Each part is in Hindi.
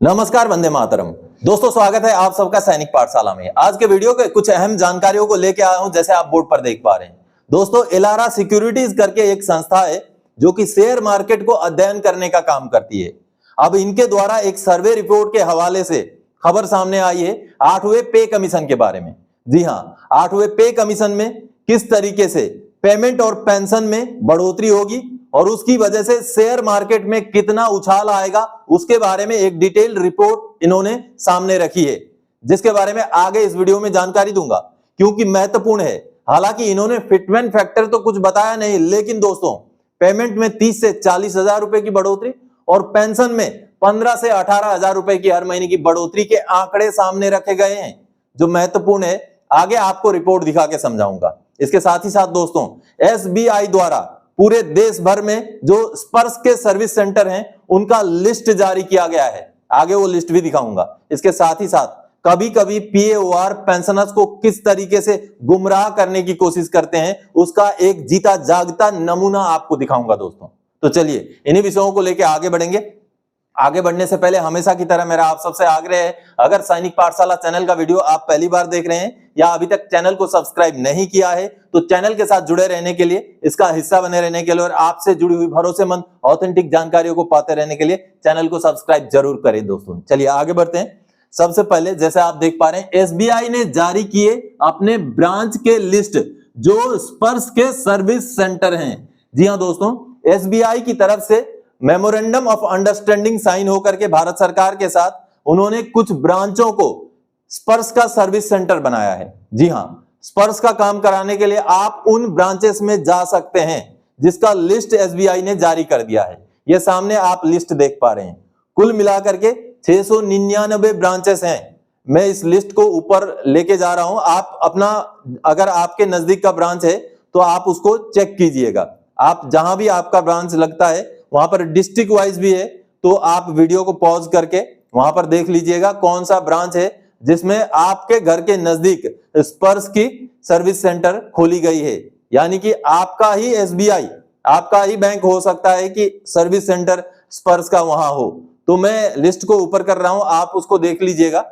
नमस्कार, वंदे मातरम। दोस्तों, स्वागत है आप सबका सैनिक पाठशाला में। आज के वीडियो के कुछ अहम जानकारियों को लेके आया हूं, जैसे आप बोर्ड पर देख पा रहे हैं। दोस्तों, इलारा सिक्योरिटीज करके एक संस्था है जो कि शेयर मार्केट को अध्ययन करने का काम करती है। अब इनके द्वारा एक सर्वे रिपोर्ट के हवाले से खबर सामने आई है 8वें पे कमीशन के बारे में। जी हाँ, 8वें पे कमीशन में किस तरीके से पेमेंट और पेंशन में बढ़ोतरी होगी और उसकी वजह से शेयर मार्केट में कितना उछाल आएगा, उसके बारे में एक डिटेल रिपोर्ट इन्होंने सामने रखी है, जिसके बारे में आगे इस वीडियो में जानकारी दूंगा क्योंकि महत्वपूर्ण है। हालांकि इन्होंने फिटमेंट फैक्टर तो कुछ बताया नहीं, लेकिन दोस्तों पेमेंट में 30 से 40 हजार रुपए की बढ़ोतरी और पेंशन में 15 से 18 हजार रुपए की हर महीने की बढ़ोतरी के आंकड़े सामने रखे गए हैं, जो महत्वपूर्ण है। आगे आपको रिपोर्ट दिखा के समझाऊंगा। इसके साथ ही साथ दोस्तों, एसबीआई द्वारा पूरे देश भर में जो स्पर्श के सर्विस सेंटर हैं उनका लिस्ट जारी किया गया है। आगे वो लिस्ट भी दिखाऊंगा। इसके साथ ही साथ कभी कभी पीएओआर पेंशनर्स को किस तरीके से गुमराह करने की कोशिश करते हैं, उसका एक जीता जागता नमूना आपको दिखाऊंगा दोस्तों। तो चलिए इन्हीं विषयों को लेकर आगे बढ़ेंगे। आगे बढ़ने से पहले हमेशा की तरह मेरा आप सबसे आग्रह है, अगर सैनिक पाठशाला चैनल का वीडियो आप पहली बार देख रहे हैं या अभी तक चैनल को सब्सक्राइब नहीं किया है, तो चैनल के साथ जुड़े रहने के लिए, इसका हिस्सा बने रहने के लिए और आपसे जुड़ी हुई भरोसेमंद ऑथेंटिक जानकारियों को पाते रहने के लिए चैनल को सब्सक्राइब जरूर करें दोस्तों। चलिए आगे बढ़ते हैं। सबसे पहले जैसे आप देख पा रहे हैं, एसबीआई ने जारी किए अपने ब्रांच के लिस्ट जो स्पर्श के सर्विस सेंटर हैं। जी हाँ दोस्तों, एसबीआई की तरफ से मेमोरेंडम ऑफ अंडरस्टैंडिंग साइन होकर के भारत सरकार के साथ उन्होंने कुछ ब्रांचों को स्पर्श का सर्विस सेंटर बनाया है। जी हां, स्पर्श का काम कराने के लिए आप उन ब्रांचेस में जा सकते हैं जिसका लिस्ट एसबीआई ने जारी कर दिया है। यह सामने आप लिस्ट देख पा रहे हैं। कुल मिलाकर के 699 ब्रांचेस हैं। मैं इस लिस्ट को ऊपर लेके जा रहा हूं। आप अपना, अगर आपके नजदीक का ब्रांच है तो आप उसको चेक कीजिएगा। आप जहां भी आपका ब्रांच लगता है वहां पर डिस्ट्रिक्ट वाइज भी है, तो आप वीडियो को पॉज करके वहां पर देख लीजिएगा कौन सा ब्रांच है जिसमें आपके घर के नजदीक स्पर्श की सर्विस सेंटर खोली गई है। यानी कि आपका ही एसबीआई, आपका ही बैंक हो सकता है कि सर्विस सेंटर स्पर्श का वहां हो। तो मैं लिस्ट को ऊपर कर रहा हूं, आप उसको देख लीजिएगा।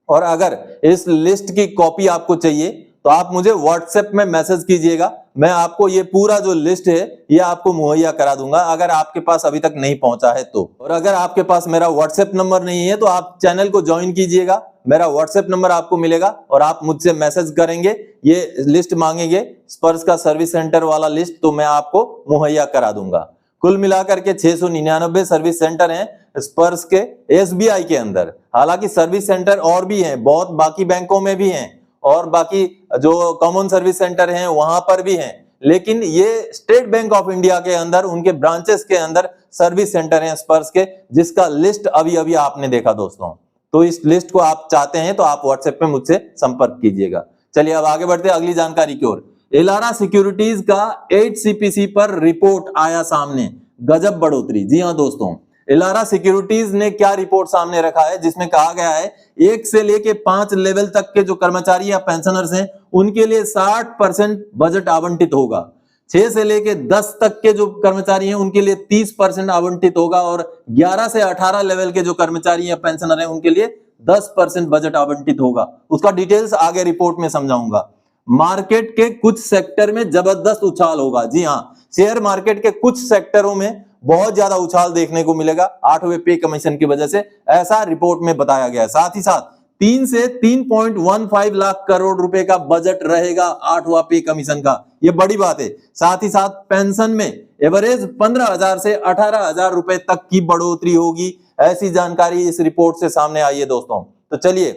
और अगर इस लिस्ट की कॉपी आपको चाहिए तो आप मुझे व्हाट्सएप में मैसेज कीजिएगा। मैं आपको ये पूरा जो लिस्ट है ये आपको मुहैया करा दूंगा, अगर आपके पास अभी तक नहीं पहुंचा है तो। और अगर आपके पास मेरा व्हाट्सएप नंबर नहीं है तो आप चैनल को ज्वाइन कीजिएगा। मेरा व्हाट्सएप नंबर आपको मिलेगा और आप मुझसे मैसेज करेंगे, ये लिस्ट मांगेंगे स्पर्श का सर्विस सेंटर वाला लिस्ट, तो मैं आपको मुहैया करा दूंगा। कुल मिलाकर के 699 सर्विस सेंटर हैं स्पर्श के एसबीआई के अंदर। हालांकि सर्विस सेंटर और भी हैं, बहुत बाकी बैंकों में भी हैं और बाकी जो कॉमन सर्विस सेंटर हैं वहां पर भी हैं, लेकिन ये स्टेट बैंक ऑफ इंडिया के अंदर उनके ब्रांचेस के अंदर सर्विस सेंटर हैं स्पर्श के, जिसका लिस्ट अभी अभी आपने देखा दोस्तों। तो इस लिस्ट को आप चाहते हैं तो आप व्हाट्सएप पे मुझसे संपर्क कीजिएगा। चलिए अब आगे बढ़ते हैं अगली जानकारी की ओर। इलारा सिक्योरिटीज का 8CPC पर रिपोर्ट आया सामने, गजब बढ़ोतरी। जी हाँ दोस्तों, इलारा सिक्योरिटीज ने क्या रिपोर्ट सामने रखा है, जिसमें कहा गया है 1 से लेके 5 लेवल तक के जो कर्मचारी या पेंशनर्स हैं उनके लिए 60% बजट आवंटित होगा। 6 से लेके 10 तक के जो कर्मचारी हैं उनके लिए 30% आवंटित होगा और 11 से 18 लेवल के जो कर्मचारी या पेंशनर हैं उनके लिए 10% बजट आवंटित होगा। उसका डिटेल्स आगे रिपोर्ट में समझाऊंगा। मार्केट के कुछ सेक्टर में जबरदस्त उछाल होगा। जी हाँ, शेयर मार्केट के कुछ सेक्टरों में बहुत ज्यादा उछाल देखने को मिलेगा 8वें पे कमीशन की वजह से, ऐसा रिपोर्ट में बताया गया है। साथ ही साथ 3 से 3.15 लाख करोड़ रुपए का बजट रहेगा 8वां पे कमीशन का, यह बड़ी बात है। साथ ही साथ पेंशन में एवरेज 15,000 से 18,000 रुपए तक की बढ़ोतरी होगी, ऐसी जानकारी इस रिपोर्ट से सामने आई है दोस्तों। तो चलिए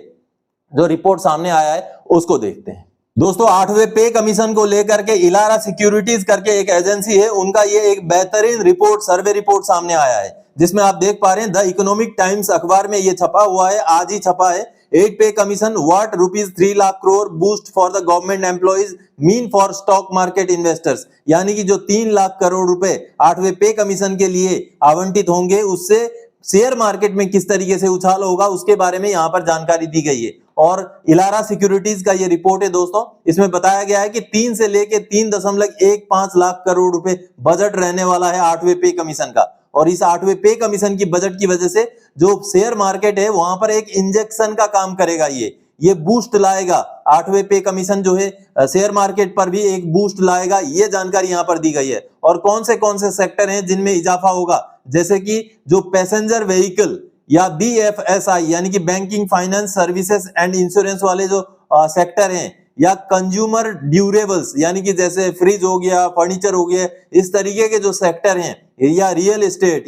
जो रिपोर्ट सामने आया है उसको देखते हैं। दोस्तों, 8वें पे कमीशन को लेकर के इलारा सिक्योरिटीज करके एक एजेंसी है, उनका ये एक बेहतरीन रिपोर्ट, सर्वे रिपोर्ट सामने आया है, जिसमें आप देख पा रहे हैं द इकोनॉमिक टाइम्स अखबार में ये छपा हुआ है, आज ही छपा है। 8 पे commission what ₹3 lakh crore boost for the government employees mean for stock market investors. यानी कि जो 3 लाख करोड़ रुपए 8वें पे कमीशन के लिए आवंटित होंगे, उससे शेयर मार्केट में किस तरीके से उछाल होगा उसके बारे में यहां पर जानकारी दी गई है। और इलारा सिक्योरिटीज का ये रिपोर्ट है दोस्तों, इसमें बताया गया है कि 3 से लेके 3.15 लाख करोड़ रुपए बजट रहने वाला है 8वें पे कमीशन का। और इस 8वें पे कमीशन की बजट की वजह से जो शेयर मार्केट है वहां पर एक इंजेक्शन का काम करेगा। ये बूस्ट लाएगा। 8वें पे कमीशन जो है शेयर मार्केट पर भी एक बूस्ट लाएगा, ये जानकारी यहां पर दी गई है। और कौन से सेक्टर हैं जिनमें इजाफा होगा, जैसे कि जो पैसेंजर व्हीकल या BFSI यानी कि banking, finance services and insurance वाले जो सेक्टर हैं, या कंज्यूमर ड्यूरेबल्स यानी कि जैसे फ्रिज हो गया, फर्नीचर हो गया, इस तरीके के जो सेक्टर हैं, या रियल एस्टेट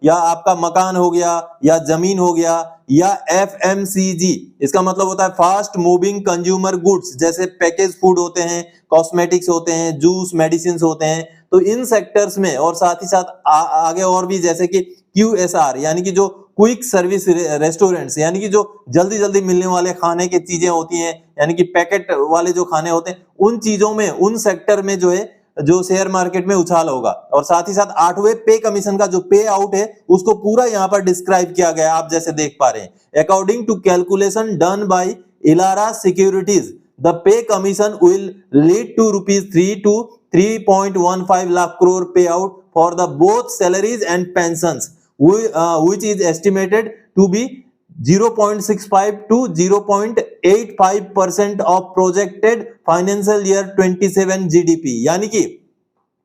या आपका मकान हो गया या जमीन हो गया, या FMCG, इसका मतलब होता है फास्ट मूविंग कंज्यूमर गुड्स, जैसे पैकेज फूड होते हैं, कॉस्मेटिक्स होते हैं, जूस, मेडिसिन होते हैं। तो इन सेक्टर्स में और साथ ही साथ आगे और भी जैसे कि QSR यानी कि जो क्विक सर्विस रेस्टोरेंट्स यानी कि जो जल्दी जल्दी मिलने वाले खाने की चीजें होती हैं, यानी कि पैकेट वाले जो खाने होते हैं, उन चीजों में, उन सेक्टर में जो है जो शेयर मार्केट में उछाल होगा। और साथ ही साथ 8वें पे कमीशन का जो पे आउट है उसको पूरा यहां पर डिस्क्राइब किया गया है, आप जैसे देख पा रहे हैं। According to calculation done by Elara securities, the pay commission will lead to ₹3 to 3.15 lakh crore pay out for the both salaries and pensions, which is estimated to be 0.65 to 0.85% of projected financial year 27 GDP, यानी कि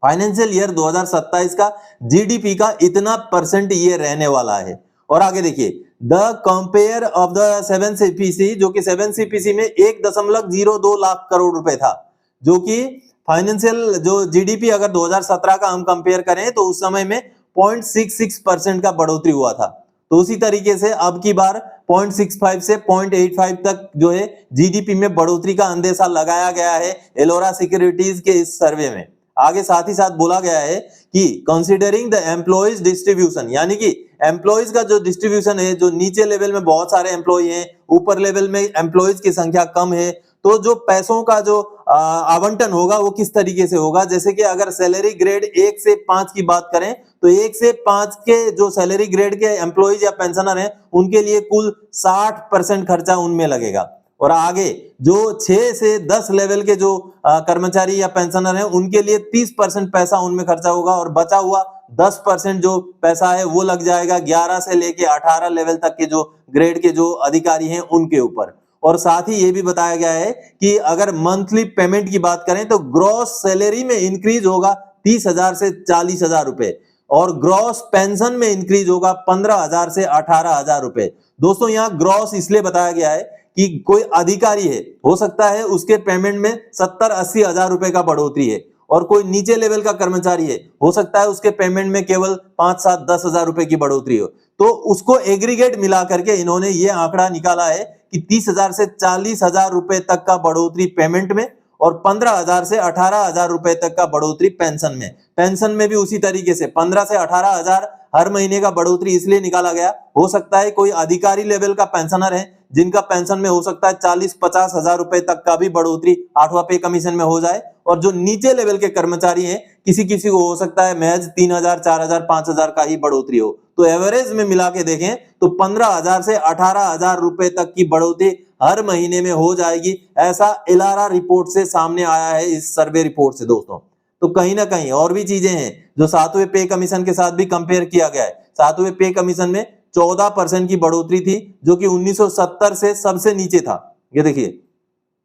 फाइनेंशियल ईयर 2027 का GDP का इतना परसेंट ये रहने वाला है। और आगे देखिए, the compare of the 7 CPC, जो कि 7 CPC में 1.02 लाख करोड़ रुपए था, जो कि फाइनेंशियल जो GDP अगर 2017 का हम कंपेयर करें तो उस समय में 0.66% का बढ़ोतरी हुआ था। तो उसी तरीके से अब की बार 0.65 से 0.85 तक जो है GDP में बढ़ोतरी का अंदेशा लगाया गया है एलोरा सिक्योरिटीज के इस सर्वे में। आगे साथ ही साथ बोला गया है कि कंसीडरिंग द एम्प्लॉइज डिस्ट्रीब्यूशन, यानी कि एम्प्लॉइज का जो डिस्ट्रीब्यूशन है, जो नीचे लेवल में बहुत सारे एम्प्लॉय हैं, ऊपर लेवल में एम्प्लॉइज की संख्या कम है, तो जो पैसों का जो आवंटन होगा वो किस तरीके से होगा। जैसे कि अगर सैलरी ग्रेड 1 से 5 की बात करें तो 1 से 5 के जो सैलरी ग्रेड के एम्प्लॉइज या पेंशनर हैं उनके लिए कुल 60% खर्चा उनमें लगेगा। और आगे जो 6 से 10 लेवल के जो कर्मचारी या पेंशनर हैं उनके लिए 30% पैसा उनमें खर्चा होगा, और बचा हुआ 10% जो पैसा है वो लग जाएगा 11 से लेके 18 लेवल तक के जो ग्रेड के जो अधिकारी हैं उनके ऊपर। और साथ ही ये भी बताया गया है कि अगर मंथली पेमेंट की बात करें तो ग्रॉस सैलरी में इंक्रीज होगा 30,000 से 40,000 रुपए, और ग्रॉस पेंशन में इंक्रीज होगा 15,000 से 18,000 रुपए। दोस्तों यहाँ ग्रॉस इसलिए बताया गया है कि कोई अधिकारी है, हो सकता है उसके पेमेंट में 70-80 हजार रुपए का बढ़ोतरी है, और कोई नीचे लेवल का कर्मचारी है, हो सकता है उसके पेमेंट में केवल 5-7-10 हजार रुपए की बढ़ोतरी हो। तो उसको एग्रीगेट मिला करके इन्होंने ये आंकड़ा निकाला है कि 30,000 से 40,000 रुपए तक का बढ़ोतरी पेमेंट में, और 15,000 से 18,000 रुपए तक का बढ़ोतरी पेंशन में। पेंशन में भी उसी तरीके से 15 से 18,000 हर महीने का बढ़ोतरी इसलिए निकाला गया, हो सकता है कोई अधिकारी लेवल का पेंशनर है जिनका पेंशन में हो सकता है 40-50 हजार रुपए तक का भी बढ़ोतरी 8वां पे कमीशन में हो जाए, और जो नीचे लेवल के कर्मचारी हैं किसी किसी को हो सकता है महज 3,000, 4,000, 5,000 का ही बढ़ोतरी हो। तो एवरेज में मिला के देखें तो 15,000 से 18,000 रुपए तक की बढ़ोतरी हर महीने में हो जाएगी, ऐसा इलारा रिपोर्ट से सामने आया है, इस सर्वे रिपोर्ट से दोस्तों। तो कहीं ना कहीं और भी चीजें हैं जो 7वें पे कमीशन के साथ भी कंपेयर किया गया है। 7वें पे कमीशन में 14% की बढ़ोतरी थी, जो कि 1970 से सबसे नीचे था। ये देखिए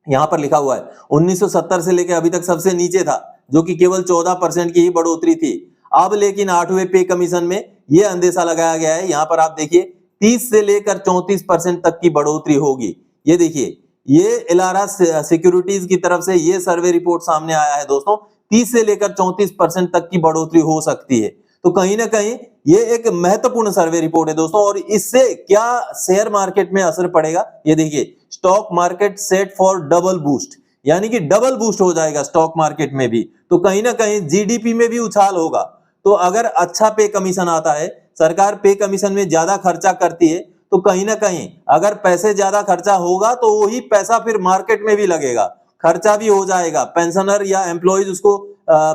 यहां पर लिखा हुआ है 1970 से लेकर अभी तक सबसे नीचे था, जो कि केवल 14% की ही बढ़ोतरी थी। अब लेकिन 8वें पे कमीशन में यह अंदेशा लगाया गया है, यहां पर आप देखिए 30 से लेकर 34% तक की बढ़ोतरी होगी। ये देखिए ये इलारा सिक्योरिटीज की तरफ से ये सर्वे रिपोर्ट सामने आया है दोस्तों, 30 से लेकर 34% तक की बढ़ोतरी हो सकती है। तो कहीं ना कहीं ये एक महत्वपूर्ण सर्वे रिपोर्ट है दोस्तों, और इससे क्या शेयर मार्केट में असर पड़ेगा ये देखिए, stock market set for double boost, यानी कि डबल बूस्ट हो जाएगा स्टॉक मार्केट में भी। तो कहीं ना कहीं GDP में भी उछाल होगा। तो अगर अच्छा पे कमीशन आता है, सरकार पे कमीशन में ज्यादा खर्चा करती है, तो कहीं ना कहीं अगर पैसे ज्यादा खर्चा होगा तो वही पैसा फिर मार्केट में भी लगेगा, खर्चा भी हो जाएगा, पेंशनर या एम्प्लॉयज उसको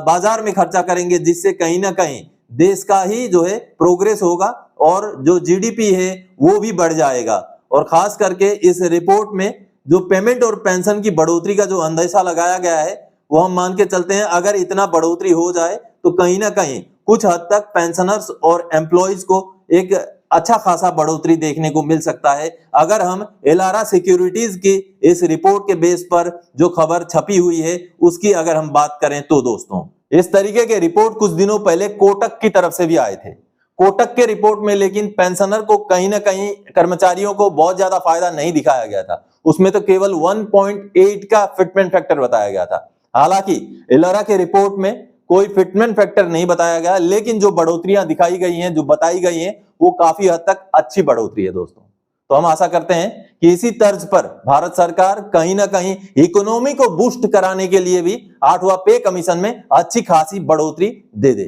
बाजार में खर्चा करेंगे, जिससे कहीं ना कहीं देश का ही जो है प्रोग्रेस होगा, और जो GDP है वो भी बढ़ जाएगा। और खास करके इस रिपोर्ट में जो पेमेंट और पेंशन की बढ़ोतरी का जो अंदेशा लगाया गया है वो हम मान के चलते हैं, अगर इतना बढ़ोतरी हो जाए तो कहीं ना कहीं कुछ हद तक पेंशनर्स और एम्प्लॉइज को एक अच्छा खासा बढ़ोतरी देखने को मिल सकता है अगर हम एलारा सिक्योरिटीज की इस रिपोर्ट के बेस पर जो खबर छपी हुई है उसकी अगर हम बात करें तो दोस्तों, इस तरीके के रिपोर्ट कुछ दिनों पहले कोटक की तरफ से भी आए थे। कोटक के रिपोर्ट में लेकिन पेंशनर को कहीं ना कहीं कर्मचारियों को बहुत ज्यादा फायदा नहीं दिखाया गया था, उसमें तो केवल 1.8 का फिटमेंट फैक्टर बताया गया था। हालांकि एलारा के रिपोर्ट में कोई फिटमेंट फैक्टर नहीं बताया गया, लेकिन जो बढ़ोतरियां दिखाई गई हैं, जो बताई गई हैं, वो काफी हद तक अच्छी बढ़ोतरी है दोस्तों। तो हम आशा करते हैं कि इसी तर्ज पर भारत सरकार कहीं ना कहीं इकोनॉमी को बूस्ट कराने के लिए भी 8वां पे कमीशन में अच्छी खासी बढ़ोतरी दे दे।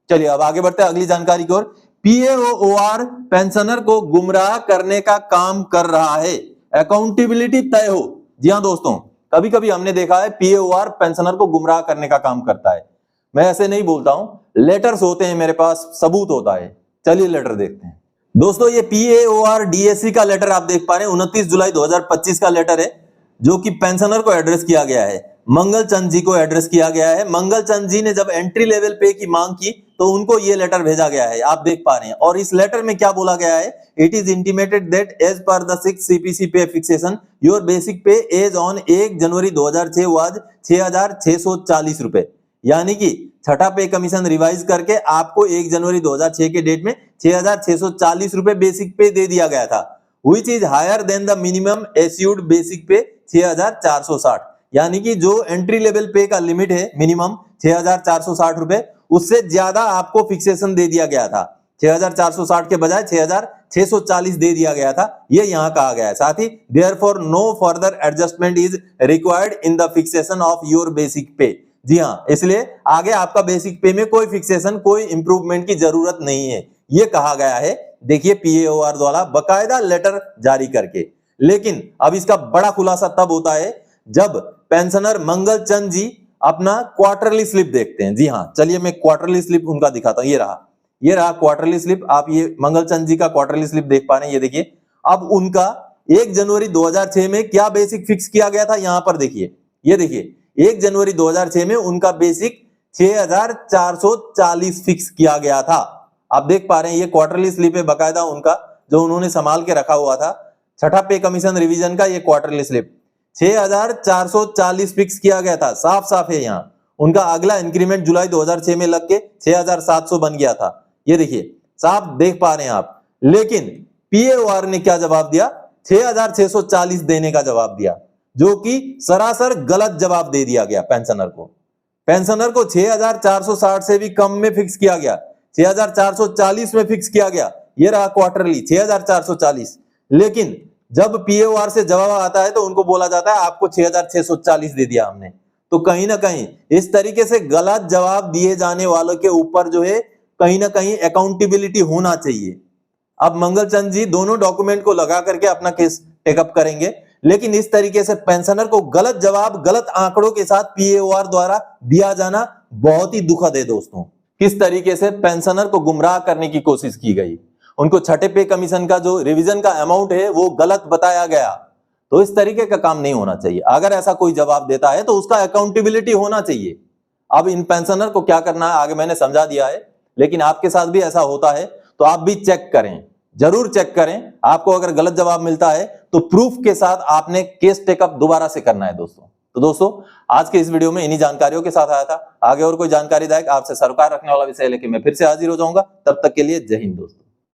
चलिए अब आगे बढ़ते हैं अगली जानकारी की ओर। पीएओआर पेंशनर को गुमराह करने का काम कर रहा है, अकाउंटेबिलिटी तय हो। जी हां दोस्तों, कभी कभी हमने देखा है पीएओआर पेंशनर को गुमराह करने का काम करता है। मैं ऐसे नहीं बोलता हूं, लेटर्स होते हैं मेरे पास, सबूत होता है। चलिए लेटर देखते हैं दोस्तों। ये पीएओआर डीएससी का लेटर आप देख पा रहे हैं, 29 जुलाई 2025 का लेटर है, जो कि पेंशनर को एड्रेस किया गया है, मंगल चंद जी को एड्रेस किया गया है। मंगल चंद जी ने जब एंट्री लेवल पे की मांग की तो उनको ये लेटर भेजा गया है, आप देख पा रहे हैं। और इस लेटर में क्या बोला गया है, it is intimated that as per the 6 CPC pay fixation your basic pay as on 1 January 2006 was 6,640 रुपए। यानी कि छठा पे कमीशन रिवाइज करके आपको 1 जनवरी 2006 के डेट में 6,640 रुपए बेसिक पे दे दिया गया था, which is higher than the minimum assured basic pay 6,460। यानी कि जो एंट्री लेवल पे का लिमिट है मिनिमम 6,460 रुपए, उससे ज्यादा आपको फिक्सेशन दे दिया गया था। 6,460 के बजाय 6,640 दे दिया गया था, ये यहां कहा गया है। साथ ही therefore no further adjustment is required in the fixation of your basic pay. जी हां, इसलिए आगे आपका बेसिक पे में कोई फिक्सेशन, कोई इंप्रूवमेंट की जरूरत नहीं है, ये कहा गया है। देखिए पीएओआर द्वारा बकायदा लेटर जारी करके। लेकिन अब इसका बड़ा खुलासा तब होता है जब पेंशनर मंगल चंद जी अपना क्वार्टरली स्लिप देखते हैं। जी हां, चलिए मैं क्वार्टरली स्लिप उनका दिखाता हूं। ये रहा क्वार्टरली स्लिप। आप ये मंगल चंद जी का क्वार्टरली स्लिप देख पा रहे हैं, ये देखिए। अब उनका 1 जनवरी 2006 में क्या बेसिक फिक्स किया गया था, यहां पर देखिए, ये देखिए 1 जनवरी 2006 में उनका बेसिक 6,440 फिक्स किया गया था। आप देख पा रहे हैं ये क्वार्टरली स्लिप है बकायदा उनका, जो उन्होंने संभाल के रखा हुआ था। छठा पे कमीशन रिवीजन का ये क्वार्टरली स्लिप 6,440 फिक्स किया गया था, साफ साफ है यहाँ। उनका अगला इंक्रीमेंट जुलाई 2006 में लग के 6,700 बन गया था, ये देखिए साफ देख पा रहे हैं आप। लेकिन पीएओआर ने क्या जवाब दिया, 6,640 देने का जवाब दिया, जो कि सरासर गलत जवाब दे दिया गया पेंशनर को। पेंशनर को 6,460 से भी कम में फिक्स किया गया, 6,440 में फिक्स किया गया। ये रहा क्वार्टरली 6,440। लेकिन जब पीएओआर से जवाब आता है तो उनको बोला जाता है आपको 6,640 दे दिया हमने। तो कहीं ना कहीं इस तरीके से गलत जवाब दिए जाने वालों के ऊपर जो है कहीं ना कहीं अकाउंटेबिलिटी होना चाहिए। अब मंगल चंद जी दोनों डॉक्यूमेंट को लगा करके अपना केस टेकअप करेंगे, लेकिन इस तरीके से पेंशनर को गलत जवाब, गलत आंकड़ों के साथ पीएओआर द्वारा दिया जाना बहुत ही दुखद है दोस्तों। किस तरीके से पेंशनर को गुमराह करने की कोशिश की गई, उनको छठे पे कमीशन का जो रिवीजन का अमाउंट है वो गलत बताया गया। तो इस तरीके का काम नहीं होना चाहिए। अगर ऐसा कोई जवाब देता है तो उसका अकाउंटेबिलिटी होना चाहिए। अब इन पेंशनर को क्या करना है आगे मैंने समझा दिया है, लेकिन आपके साथ भी ऐसा होता है तो आप भी चेक करें, जरूर चेक करें। आपको अगर गलत जवाब मिलता है तो प्रूफ के साथ आपने केस टेकअप दोबारा से करना है दोस्तों। तो दोस्तों आज के इस वीडियो में इन्हीं जानकारियों के साथ आया था। आगे और कोई जानकारीदायक आपसे सरोकार रखने वाला विषय लेके मैं फिर से हाजिर हो जाऊंगा। तब तक के लिए जय हिंद दोस्तों।